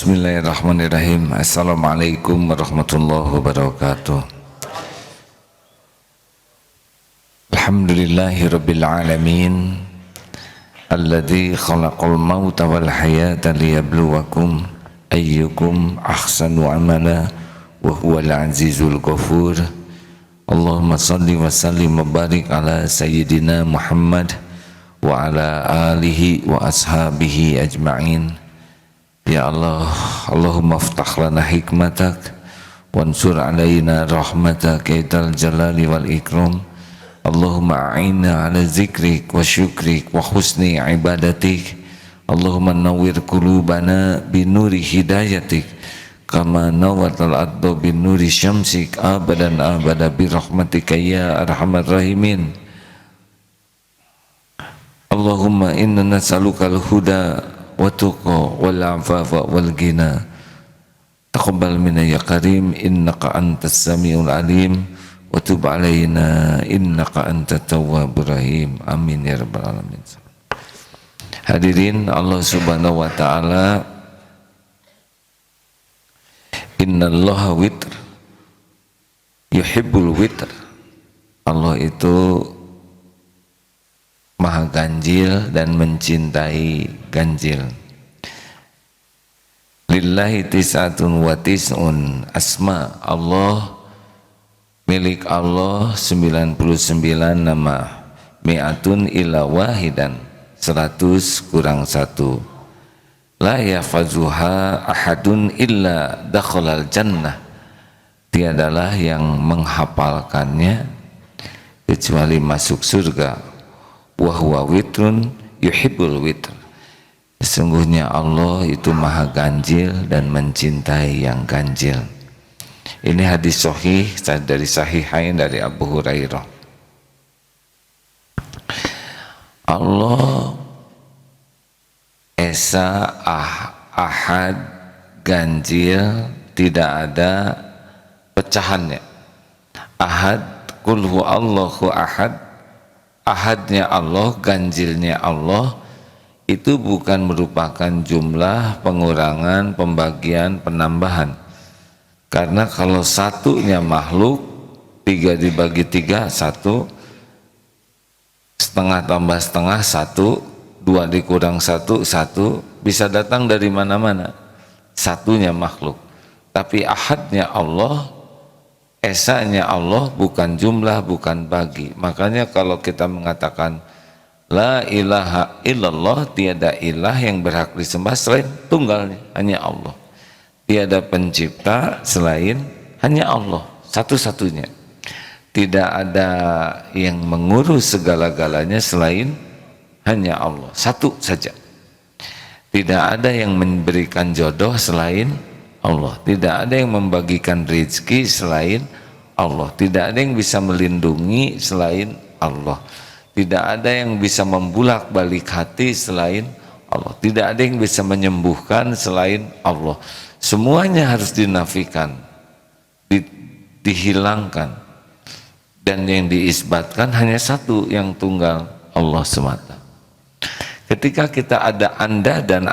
Bismillahirrahmanirrahim. Assalamualaikum warahmatullahi wabarakatuh. Alhamdulillahi rabbil alamin, alladzi khalaqal mauta wal hayata liyabluwakum ayyukum ahsanu amala wa huwal azizul ghafur. Allahumma salli wa sallim wa barik ala sayyidina Muhammad wa ala alihi wa ashabihi ajma'in. Ya Allah, Allahumma aftah lana hikmatak wansur alaina rahmatak ya jalali wal ikram. Allahumma a'inna ala zikrik wa syukrik wa husni ibadatik. Allahumma nawwir qulubana binuri hidayatik kama nawwatal arda binuri syamsik abadan abada birahmatika ya arhamar rahimin. Allahumma inna nas'alukal huda wa tuqa wal afafa wal ghina. Taqabbal minna ya karim innaka antas samiul alim wa tub alaina innaka antat tawwabur rahim. Amin ya rabbal alamin. Hadirin Allah Subhanahu wa taala, innallaha witr yuhibbul witr. Allah itu maha ganjil dan mencintai ganjil. Lillahi tis'atun wa tis'un asma. Allah, milik Allah 99 nama. Mi'atun ila wahidan, 100 kurang 1. La yafazuha ahadun illa dakhalal jannah. Tiadalah yang menghafalkannya kecuali masuk surga. Wa huwa witrun yuhibbul witr. Sesungguhnya Allah itu maha ganjil dan mencintai yang ganjil. Ini hadis sahih dari Sahihain dari Abu Hurairah. Allah esa ahad ganjil, tidak ada pecahannya. Ahad, qul huwallahu ahad. Ahadnya Allah, ganjilnya Allah itu bukan merupakan jumlah, pengurangan, pembagian, penambahan. Karena kalau satunya makhluk, 3 dibagi 3, 1, setengah tambah setengah 1, 2 dikurang 1, 1, bisa datang dari mana-mana. Satunya makhluk. Tapi ahadnya Allah, esanya Allah bukan jumlah, bukan bagi. Makanya kalau kita mengatakan la ilaha illallah, tiada ilah yang berhak disembah selain tunggalnya, hanya Allah. Tiada pencipta selain hanya Allah, satu-satunya. Tidak ada yang mengurus segala-galanya selain hanya Allah, satu saja. Tidak ada yang memberikan jodoh selain Allah. Tidak ada yang membagikan rezeki selain Allah. Tidak ada yang bisa melindungi selain Allah. Tidak ada yang bisa membulak-balik hati selain Allah. Tidak ada yang bisa menyembuhkan selain Allah. Semuanya harus dinafikan, dihilangkan. Dan yang diisbatkan hanya satu, yang tunggal, Allah semata. Ketika kita ada anda dan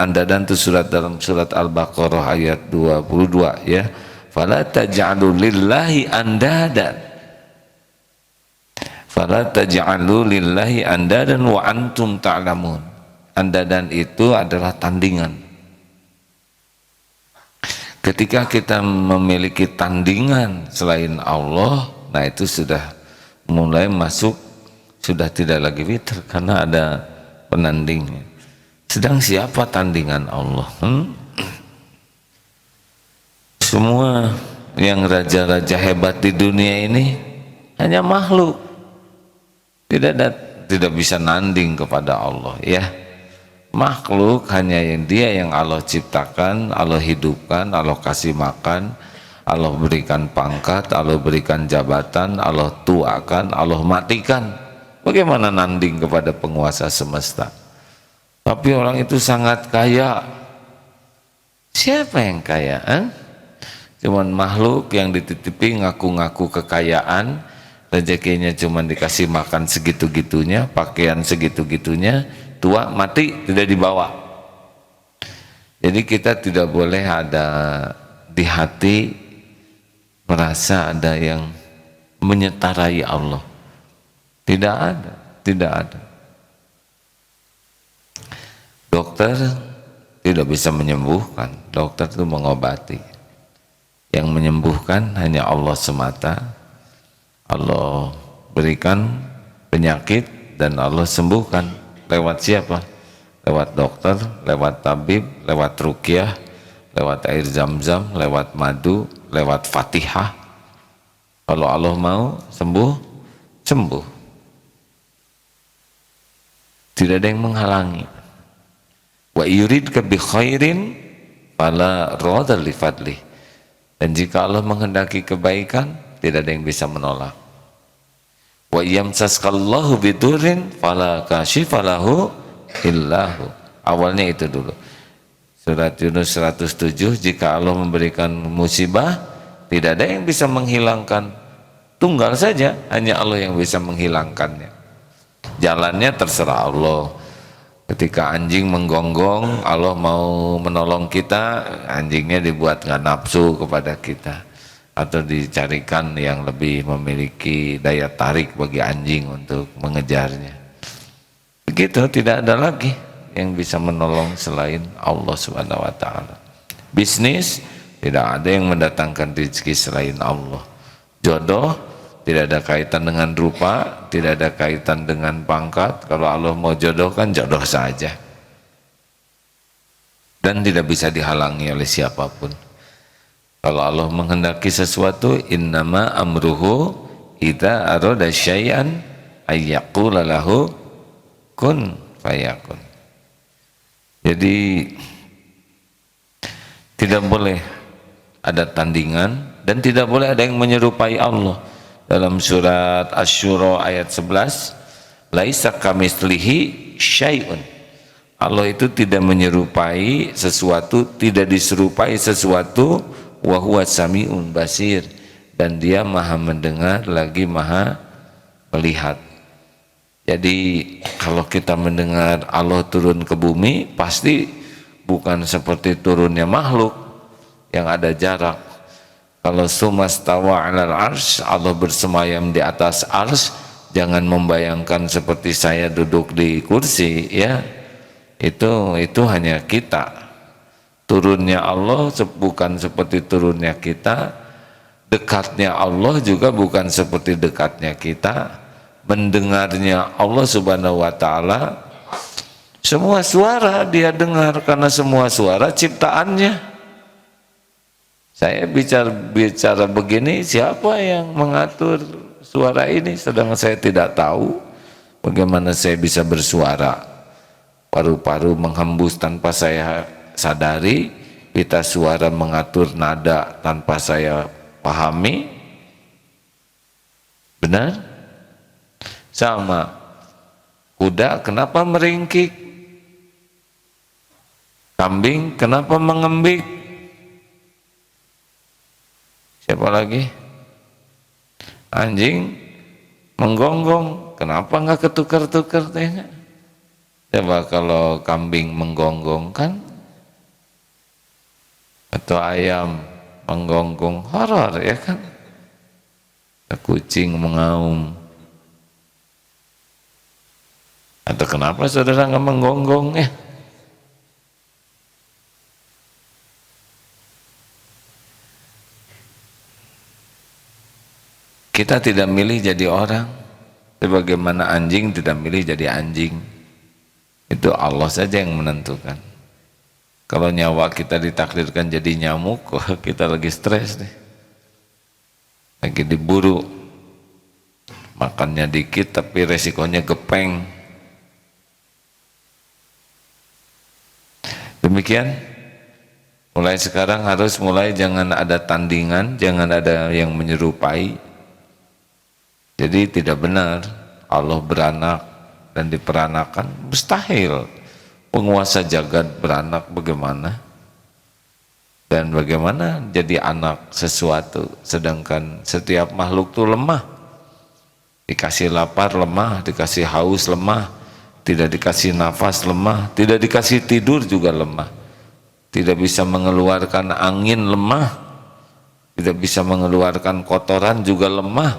itu surat dalam surat Al-Baqarah ayat 22 ya. Fala taj'alu lillahi andadan. Fala taj'alu lillahi andadan wa antum ta'lamun. Andadan itu adalah tandingan. Ketika kita memiliki tandingan selain Allah, nah itu sudah mulai masuk, sudah tidak lagi witr karena ada penandingnya. Sedang siapa tandingan Allah? Semua yang raja-raja hebat di dunia ini hanya makhluk, tidak bisa nanding kepada Allah ya. Makhluk hanya yang dia yang Allah ciptakan, Allah hidupkan, Allah kasih makan, Allah berikan pangkat, Allah berikan jabatan, Allah tuakan, Allah matikan. Bagaimana nanding kepada penguasa semesta? Tapi orang itu sangat kaya. Siapa yang kaya? Cuman makhluk yang dititipi ngaku-ngaku kekayaan, rezekinya cuman dikasih makan segitu-gitunya, pakaian segitu-gitunya, tua mati tidak dibawa. Jadi kita tidak boleh ada di hati merasa ada yang menyetarai Allah. Tidak ada, tidak ada. Dokter tidak bisa menyembuhkan, dokter itu mengobati. Yang menyembuhkan hanya Allah semata. Allah berikan penyakit dan Allah sembuhkan. Lewat siapa? Lewat dokter, lewat tabib, lewat ruqyah, lewat air zam-zam, lewat madu, lewat fatihah. Kalau Allah mau sembuh, sembuh. Tidak ada yang menghalangi. Wa yuridka bi khairin fala radha li fadlih. Dan jika Allah menghendaki kebaikan, tidak ada yang bisa menolak. Wa yamsaskallahu bidurrin fala kashifa lahu illahu. Awalnya itu dulu. Surat Yunus 107, jika Allah memberikan musibah, tidak ada yang bisa menghilangkan. Tunggal saja, hanya Allah yang bisa menghilangkannya. Jalannya terserah Allah. Ketika anjing menggonggong, Allah mau menolong kita, anjingnya dibuat nggak nafsu kepada kita, atau dicarikan yang lebih memiliki daya tarik bagi anjing untuk mengejarnya. Begitu, tidak ada lagi yang bisa menolong selain Allah Subhanahu wa taala. Bisnis, tidak ada yang mendatangkan rezeki selain Allah. Jodoh, tidak ada kaitan dengan rupa, tidak ada kaitan dengan pangkat. Kalau Allah mau jodohkan, jodoh saja. Dan tidak bisa dihalangi oleh siapapun. Kalau Allah menghendaki sesuatu, innama amruhu idza arada syai'an ayyaqula lahu kun fayakun. Jadi tidak boleh ada tandingan dan tidak boleh ada yang menyerupai Allah. Dalam surat Asy-Syura ayat 11, laisa kamitslihi syai'un. Allah itu tidak menyerupai sesuatu, tidak diserupai sesuatu, wa huwa sami'un basir, dan dia maha mendengar lagi maha melihat. Jadi kalau kita mendengar Allah turun ke bumi, pasti bukan seperti turunnya makhluk yang ada jarak. Kalau sumastawa 'alal arsy, Allah bersemayam di atas arsy, jangan membayangkan seperti saya duduk di kursi, ya. Itu hanya kita. Turunnya Allah bukan seperti turunnya kita. Dekatnya Allah juga bukan seperti dekatnya kita. Mendengarnya Allah Subhanahu wa taala, semua suara dia dengar karena semua suara ciptaannya. Saya bicara begini, siapa yang mengatur suara ini? Sedang saya tidak tahu bagaimana saya bisa bersuara. Paru-paru menghembus tanpa saya sadari, pita suara mengatur nada tanpa saya pahami. Benar? Sama. Kuda kenapa meringkik? Kambing kenapa mengembik? Siapa lagi? Anjing menggonggong, kenapa nggak ketukar-tukar tehnya? Coba kalau kambing menggonggong kan, atau ayam menggonggong, horor ya kan? Kucing mengaum. Atau kenapa saudara nggak menggonggong ya? Kita tidak milih jadi orang, sebagaimana anjing tidak milih jadi anjing. Itu Allah saja yang menentukan. Kalau nyawa kita ditakdirkan jadi nyamuk, kita lagi stres nih, lagi diburu, makannya dikit tapi resikonya gepeng. Demikian, mulai sekarang harus mulai jangan ada tandingan, jangan ada yang menyerupai. Jadi tidak benar Allah beranak dan diperanakan, mustahil. Penguasa jagat beranak bagaimana? Dan bagaimana jadi anak sesuatu, sedangkan setiap makhluk itu lemah. Dikasih lapar lemah, dikasih haus lemah, tidak dikasih nafas lemah, tidak dikasih tidur juga lemah. tidak bisa mengeluarkan angin, lemah, tidak bisa mengeluarkan kotoran, juga lemah.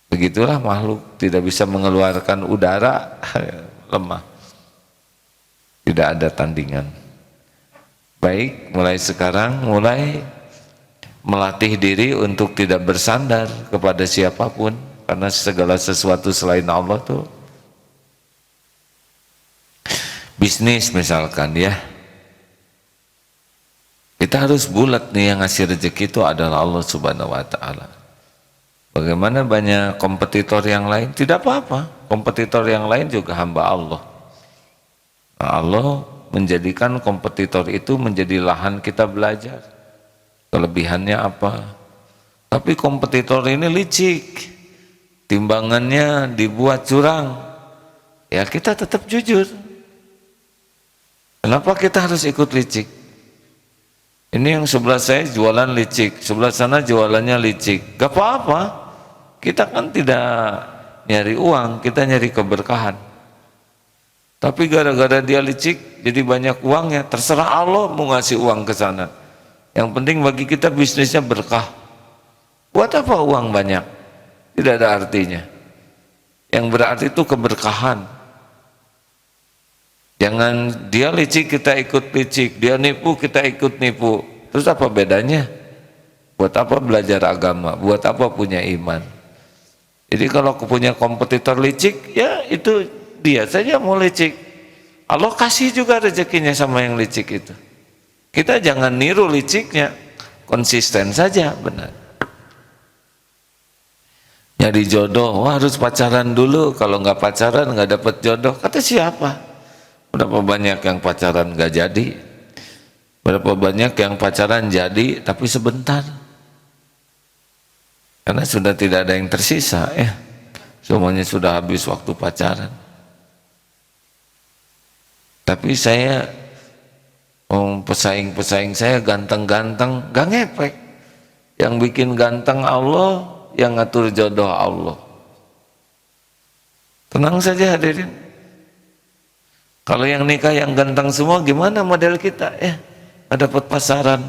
Begitulah makhluk, tidak bisa mengeluarkan udara, lemah. Tidak ada tandingan. Baik, mulai sekarang mulai melatih diri untuk tidak bersandar kepada siapapun, karena segala sesuatu selain Allah tuh bisnis misalkan ya. Kita harus bulat nih, yang ngasih rezeki itu adalah Allah Subhanahu wa taala. Bagaimana banyak kompetitor yang lain, tidak apa-apa. Kompetitor yang lain juga hamba Allah. Nah, Allah menjadikan kompetitor itu menjadi lahan kita belajar. Kelebihannya apa? Tapi kompetitor ini licik, timbangannya dibuat curang. Ya kita tetap jujur. Kenapa kita harus ikut licik? Ini yang sebelah saya jualan licik, sebelah sana jualannya licik. Gak apa-apa. Kita kan tidak nyari uang, kita nyari keberkahan. Tapi gara-gara dia licik, jadi banyak uangnya. Terserah Allah mau ngasih uang ke sana. Yang penting bagi kita bisnisnya berkah. Buat apa uang banyak? Tidak ada artinya. Yang berarti itu keberkahan. Jangan dia licik kita ikut licik, dia nipu kita ikut nipu. Terus apa bedanya? Buat apa belajar agama? Buat apa punya iman? Jadi kalau punya kompetitor licik, ya itu dia saja mau licik. Allah kasih juga rezekinya sama yang licik itu. Kita jangan niru liciknya, konsisten saja, benar. Nyari jodoh, wah harus pacaran dulu, kalau nggak pacaran nggak dapat jodoh. Kata siapa? Berapa banyak yang pacaran nggak jadi? Berapa banyak yang pacaran jadi tapi sebentar? Karena sudah tidak ada yang tersisa ya. Semuanya sudah habis waktu pacaran. Tapi saya pesaing-pesaing saya ganteng-ganteng, gak ngepek. Yang bikin ganteng Allah, yang ngatur jodoh Allah. Tenang saja hadirin. Kalau yang nikah yang ganteng semua, gimana model kita? Nggak dapat pasaran.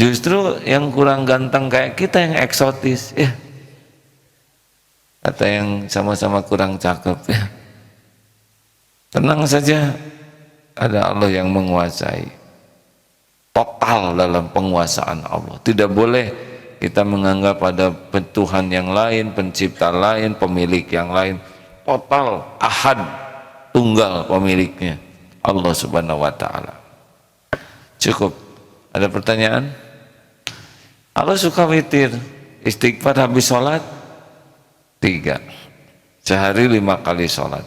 Justru yang kurang ganteng kayak kita yang eksotis, kata yang sama-sama kurang cakep ya. Tenang saja, ada Allah yang menguasai. Total dalam penguasaan Allah. Tidak boleh kita menganggap ada Tuhan yang lain, pencipta lain, pemilik yang lain. Total, ahad, tunggal pemiliknya, Allah Subhanahu wa ta'ala. Cukup. Ada pertanyaan? Allah suka witir, istighfar habis sholat 3, sehari 5 kali sholat.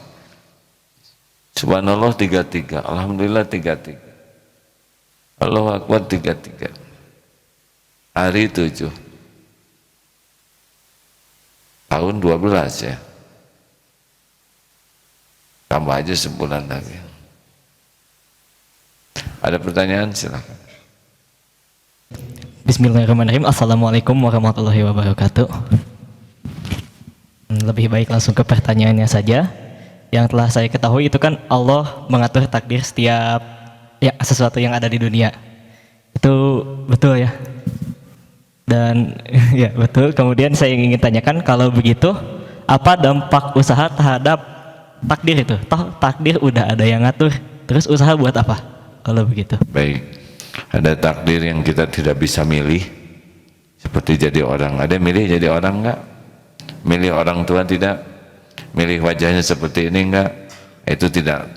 Subhanallah 33, Alhamdulillah 33, Allahu Akbar 33, hari 7, tahun 12 ya. Tambah aja sebulan lagi. Ada pertanyaan? Silakan. Bismillahirrahmanirrahim. Assalamualaikum warahmatullahi wabarakatuh. Lebih baik langsung ke pertanyaannya saja. Yang telah saya ketahui itu kan Allah mengatur takdir setiap sesuatu yang ada di dunia. Itu betul ya? Dan ya betul. Kemudian saya ingin tanyakan, kalau begitu apa dampak usaha terhadap takdir itu? Toh takdir udah ada yang ngatur, terus usaha buat apa kalau begitu? Baik, ada takdir yang kita tidak bisa milih, seperti jadi orang. Ada milih jadi orang enggak? Milih orang tua tidak? Milih wajahnya seperti ini enggak? Itu tidak.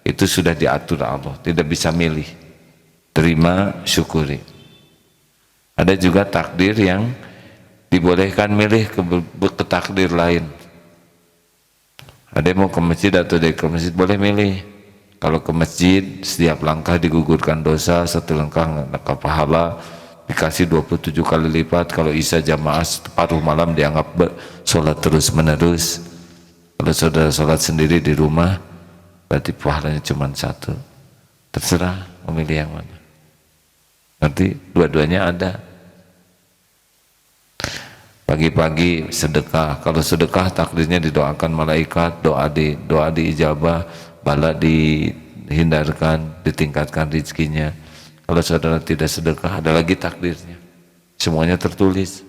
Itu sudah diatur Allah, tidak bisa milih. Terima, syukuri. Ada juga takdir yang dibolehkan milih ke takdir lain. Ada yang mau ke masjid atau dari ke masjid, boleh milih. Kalau ke masjid, setiap langkah digugurkan dosa, satu langkah nggak pahala, dikasih 27 kali lipat. Kalau isya jamaah separuh malam dianggap sholat terus menerus. Kalau saudara sholat sendiri di rumah, berarti pahalanya cuma 1. Terserah memilih yang mana. Nanti dua-duanya ada. Pagi-pagi sedekah, kalau sedekah takdirnya didoakan malaikat, doa diijabah, bala dihindarkan, ditingkatkan rezekinya. Kalau saudara tidak sedekah, ada lagi takdirnya. Semuanya tertulis.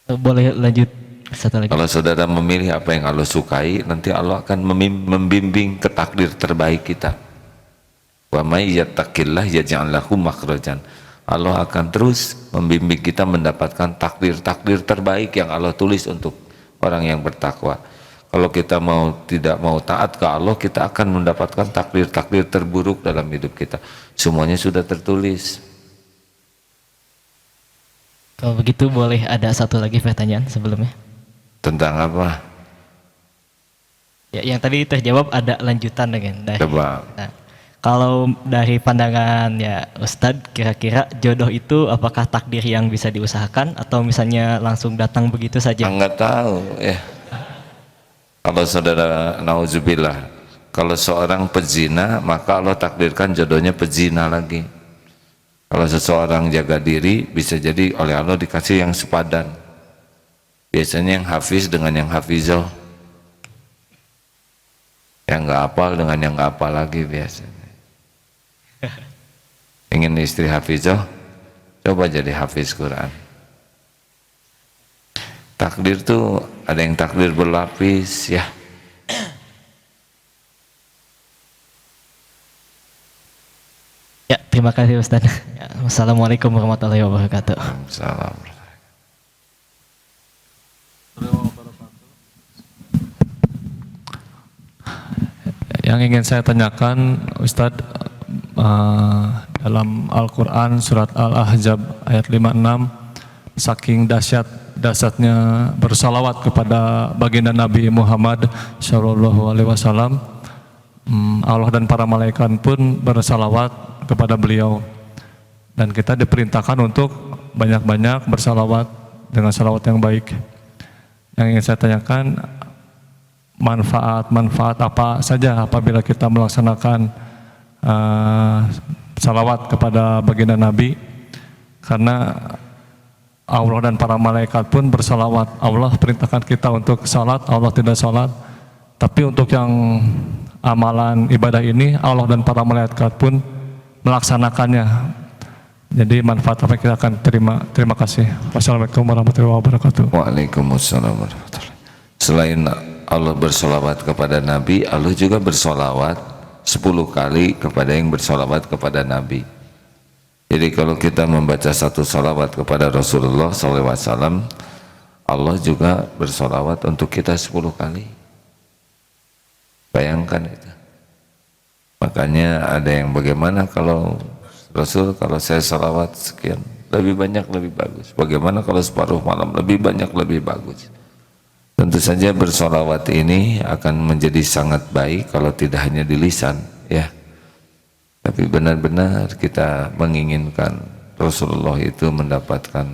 Boleh lanjut satu lagi? Kalau saudara memilih apa yang Allah sukai, nanti Allah akan membimbing ke takdir terbaik kita. Wa may yattaqillah yaj'al lahu makhrajan. Allah akan terus membimbing kita mendapatkan takdir-takdir terbaik yang Allah tulis untuk orang yang bertakwa. Kalau kita tidak mau taat ke Allah, kita akan mendapatkan takdir-takdir terburuk dalam hidup kita. Semuanya sudah tertulis. Kalau begitu boleh ada satu lagi pertanyaan sebelumnya? Tentang apa? Ya, yang tadi terjawab, ada lanjutan dengan dari. Coba. Nah, kalau dari pandangan ya Ustadz, kira-kira jodoh itu apakah takdir yang bisa diusahakan atau misalnya langsung datang begitu saja? Enggak tahu ya. Kalau saudara nauzubillah, kalau seorang pezina, maka Allah takdirkan jodohnya pezina lagi. Kalau seseorang jaga diri, bisa jadi oleh Allah dikasih yang sepadan. Biasanya yang hafiz dengan yang hafizah, yang nggak hafal dengan yang nggak hafal lagi biasanya. Ingin istri hafizah, coba jadi hafiz Quran. Takdir tuh ada yang takdir berlapis ya. Ya, terima kasih Ustaz. Ya, wassalamualaikum warahmatullahi wabarakatuh. Salam. Yang ingin saya tanyakan Ustadz, dalam Al-Quran surat Al-Ahzab ayat 56, saking dahsyatnya bersalawat kepada baginda Nabi Muhammad SAW, Allah dan para malaikat pun bersalawat kepada beliau, dan kita diperintahkan untuk banyak-banyak bersalawat dengan salawat yang baik. Yang ingin saya tanyakan, manfaat apa saja apabila kita melaksanakan salawat kepada baginda Nabi, karena Allah dan para malaikat pun bersalawat. Allah perintahkan kita untuk salat, Allah tidak salat. Tapi untuk yang amalan ibadah ini, Allah dan para malaikat pun melaksanakannya. Jadi manfaat apa yang kita akan terima. Terima kasih. Wassalamualaikum warahmatullahi wabarakatuh. Waalaikumsalam warahmatullahi wabarakatuh. Selain Allah bersolawat kepada Nabi, Allah juga bersolawat 10 kali kepada yang bersolawat kepada Nabi. Jadi kalau kita membaca satu salawat kepada Rasulullah SAW, Allah juga bersolawat untuk kita 10 kali. Bayangkan itu. Makanya ada yang bagaimana kalau Rasul, kalau saya salawat sekian, lebih banyak lebih bagus. Bagaimana kalau separuh malam, lebih banyak lebih bagus. Tentu saja bersolawat ini akan menjadi sangat baik kalau tidak hanya di lisan, ya. Tapi benar-benar kita menginginkan Rasulullah itu mendapatkan,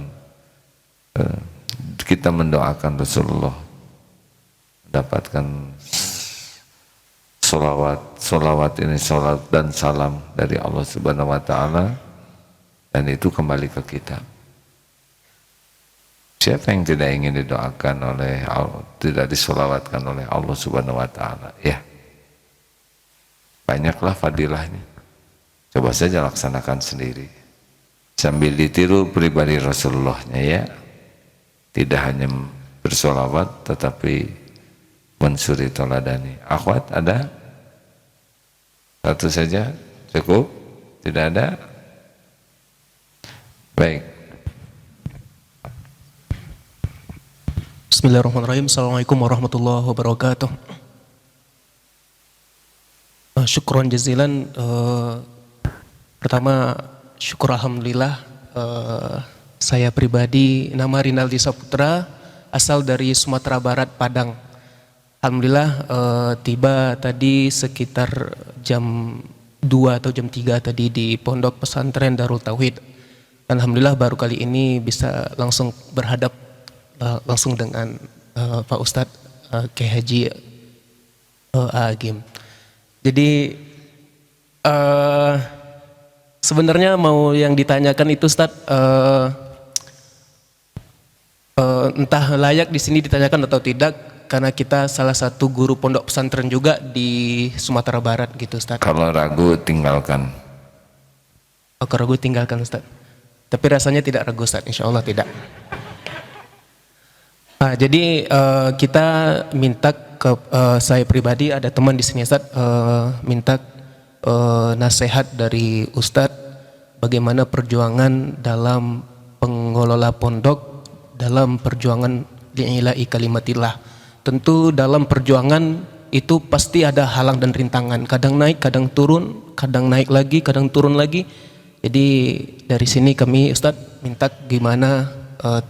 kita mendoakan Rasulullah mendapatkan solawat ini, salat dan salam dari Allah Subhanahu wa Ta'ala, dan itu kembali ke kita. Siapa yang tidak ingin didoakan oleh Allah, tidak disolawatkan oleh Allah Subhanahu wa Ta'ala, ya. Banyaklah fadilahnya. Coba saja laksanakan sendiri sambil ditiru pribadi Rasulullahnya, ya. Tidak hanya bersolawat tetapi mensuri toladani. Akhwat ada? Satu saja cukup? Tidak ada? Baik. Bismillahirrahmanirrahim. Assalamualaikum warahmatullahi wabarakatuh. Syukron jazilan. Pertama, syukur alhamdulillah. Saya pribadi nama Rinaldi Saputra, asal dari Sumatera Barat, Padang. Alhamdulillah tiba tadi sekitar jam 2 atau jam 3 tadi di Pondok Pesantren Darul Tauhid. Alhamdulillah baru kali ini bisa langsung berhadap langsung dengan Pak Ustadz Kiai Haji Agim. Jadi sebenarnya mau yang ditanyakan itu Ustadz, entah layak di sini ditanyakan atau tidak, karena kita salah satu guru pondok pesantren juga di Sumatera Barat gitu Ustaz. Kalau ragu tinggalkan. Kalau ragu tinggalkan Ustaz. Tapi rasanya tidak ragu Ustaz, insya Allah tidak. Nah, jadi kita minta ke saya pribadi, ada teman di sini Ustaz, minta nasihat dari Ustadz bagaimana perjuangan dalam pengelola pondok dalam perjuangan li'ila'i kalimatillah. Tentu dalam perjuangan itu pasti ada halang dan rintangan, kadang naik, kadang turun, kadang naik lagi, kadang turun lagi. Jadi dari sini kami Ustadz minta gimana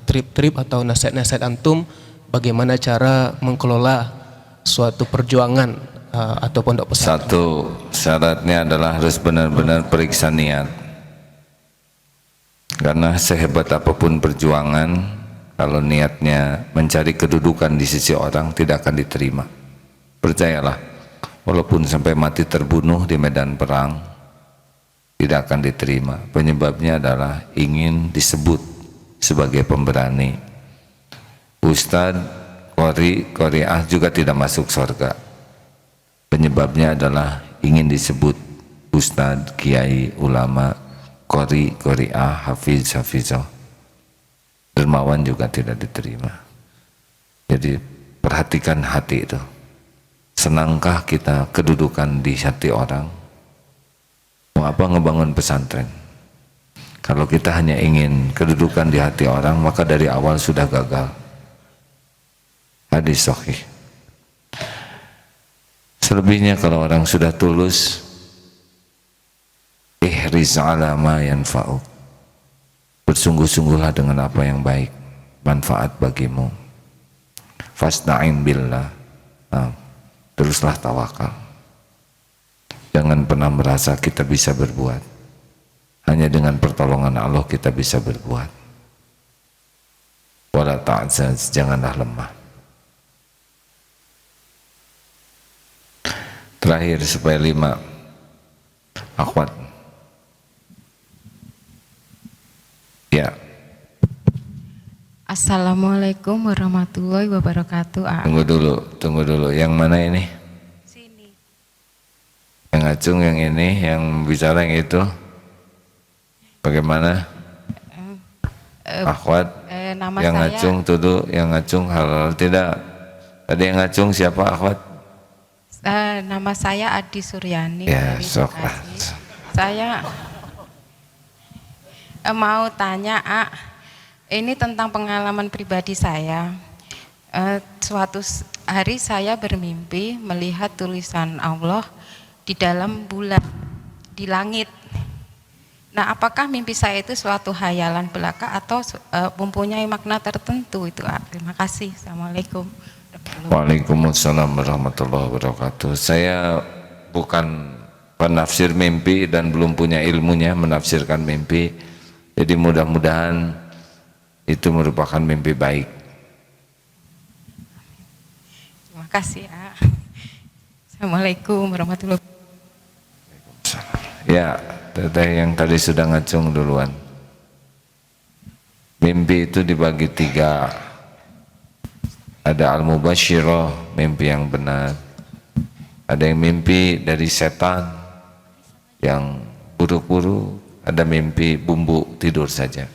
trip-trip atau nasihat-nasihat antum bagaimana cara mengelola suatu perjuangan atau pondok pesantren. Satu syaratnya adalah harus benar-benar periksa niat. Karena sehebat apapun perjuangan, kalau niatnya mencari kedudukan di sisi orang tidak akan diterima. Percayalah, walaupun sampai mati terbunuh di medan perang, tidak akan diterima. Penyebabnya adalah ingin disebut sebagai pemberani. Ustadz, qori, qori'ah juga tidak masuk surga. Penyebabnya adalah ingin disebut ustadz, kiai, ulama, qori, qori'ah, hafiz, hafizah. Dermawan juga tidak diterima. Jadi perhatikan hati itu. Senangkah kita kedudukan di hati orang? Mau apa ngebangun pesantren? Kalau kita hanya ingin kedudukan di hati orang, maka dari awal sudah gagal. Hadis sahih. Selebihnya kalau orang sudah tulus, ihriz ala ma yanfa'uk. Bersungguh-sungguhlah dengan apa yang baik, manfaat bagimu. Fasta'in billah. Nah, teruslah tawakal. Jangan pernah merasa kita bisa berbuat. Hanya dengan pertolongan Allah kita bisa berbuat. Wala ta'zaz, janganlah lemah. Terakhir supaya 5 akhwat. Ya. Assalamualaikum warahmatullahi wabarakatuh. Tunggu dulu. Yang mana ini? Sini. Yang Acung, yang ini, yang bicara yang itu. Bagaimana? Akhwat. Nama yang saya. Acung tuduh, yang Acung halal tidak. Tadi yang Acung siapa akhwat? Nama saya Adi Suryani. Ya, dari sok lah. Bekasi. Saya mau tanya, ini tentang pengalaman pribadi saya. Suatu hari saya bermimpi melihat tulisan Allah di dalam bulan, di langit. Nah, apakah mimpi saya itu suatu hayalan belaka atau mempunyai makna tertentu itu? Terima kasih. Assalamualaikum. Waalaikumsalam warahmatullahi wabarakatuh. Saya bukan penafsir mimpi dan belum punya ilmunya menafsirkan mimpi. Jadi mudah-mudahan itu merupakan mimpi baik. Terima kasih ya. Assalamualaikum warahmatullahi wabarakatuh. Ya, teteh yang tadi sudah ngacung duluan. Mimpi itu dibagi 3. Ada al-mubasyirah, mimpi yang benar. Ada yang mimpi dari setan yang buruk-buruk. Ada mimpi bumbu tidur saja.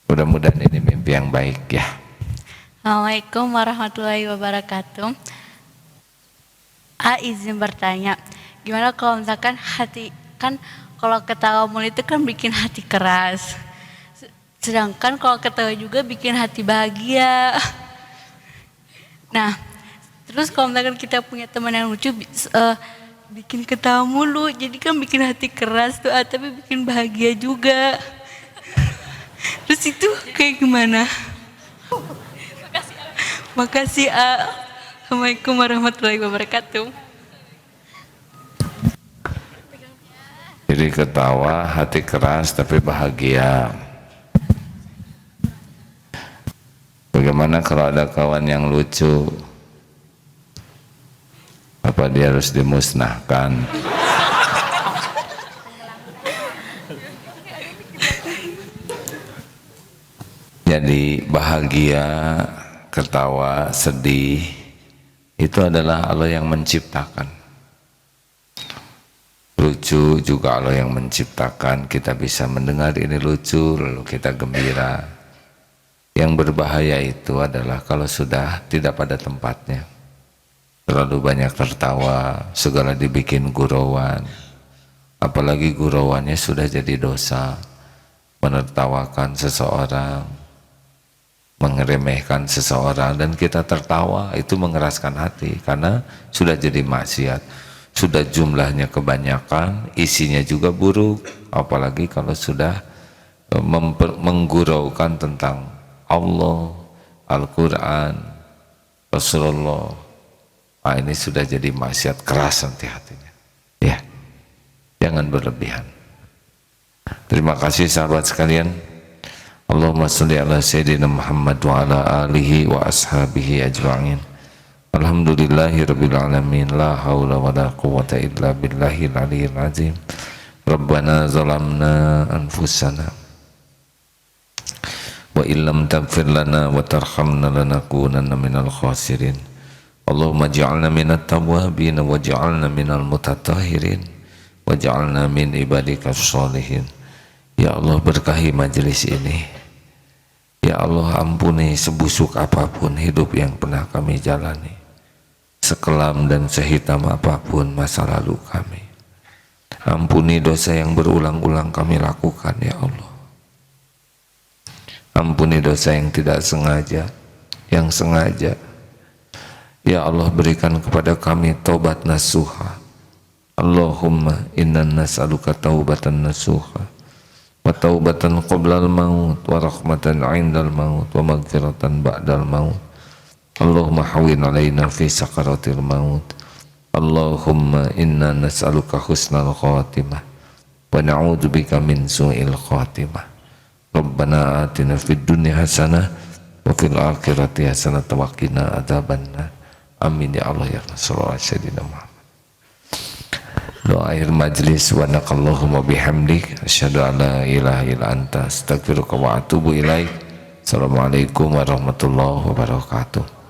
Mudah-mudahan ini mimpi yang baik ya. Assalamualaikum warahmatullahi wabarakatuh. Izin bertanya, gimana kalau misalkan hati, kan kalau ketawa mulu itu kan bikin hati keras. Sedangkan kalau ketawa juga bikin hati bahagia. Nah, terus kalau misalkan kita punya teman yang lucu, bikin ketawa mulu, jadi kan bikin hati keras tuh, tapi bikin bahagia juga. Terus itu kayak gimana? Makasih. Assalamualaikum warahmatullahi wabarakatuh. Jadi ketawa, hati keras tapi bahagia. Bagaimana kalau ada kawan yang lucu? Apa dia harus dimusnahkan? Jadi bahagia ketawa, sedih, itu adalah Allah yang menciptakan. Lucu juga Allah yang menciptakan, kita bisa mendengar ini lucu, lalu kita gembira. Yang berbahaya itu adalah kalau sudah tidak pada tempatnya. Terlalu banyak tertawa, segala dibikin gurauan. Apalagi gurauannya sudah jadi dosa. Menertawakan seseorang, mengeremehkan seseorang, dan kita tertawa, itu mengeraskan hati karena sudah jadi maksiat. Sudah jumlahnya kebanyakan, isinya juga buruk, apalagi kalau sudah mengguraukan tentang Allah, Al-Quran, Rasulullah. Ini sudah jadi maksiat, keras nanti hatinya. Ya, jangan berlebihan. Terima kasih sahabat sekalian. Allahumma sholli ala sayyidina Muhammad wa ala alihi wa ashabihi ajma'in. Alhamdulillahi rabbil alamin, la haula wa la quwwata illa billahil aliyyil azim. Rabbana zalamna anfusana wa illam taghfir lana wa tarhamna lanakunanna minal khasirin. Allahumma ja'alna minat tawwabin wa ja'alna minal mutatahhirin wa ja'alna min ibadikas sholihin. Ya Allah, berkahi majelis ini. Ya Allah, ampuni sebusuk apapun hidup yang pernah kami jalani, sekelam dan sehitam apapun masa lalu kami. Ampuni dosa yang berulang-ulang kami lakukan, ya Allah. Ampuni dosa yang tidak sengaja, yang sengaja. Ya Allah, berikan kepada kami taubat nasuha. Allahumma inna nas'aluka taubatan nasuha wa taubatan qoblal maut wa rahmatan 'indal maut wa maghfiratan ba'dal maut. Allahumma hawin alaina fi sakaratil maut. Allahumma inna nas'aluka husnal khatimah wa na'udzubika min su'il khatimah. Rabbana atina fid dunya hasanah wa fil akhirati hasanah wa qina adzabannar. Amin ya Allah ya Rasulullah sayyidina Muhammad. Doa akhir majlis, wa naqallahumma bihamdik asyhadu an la ilaha illa anta astaghfiruka wa atubu ilaik. Assalamualaikum warahmatullahi wabarakatuh.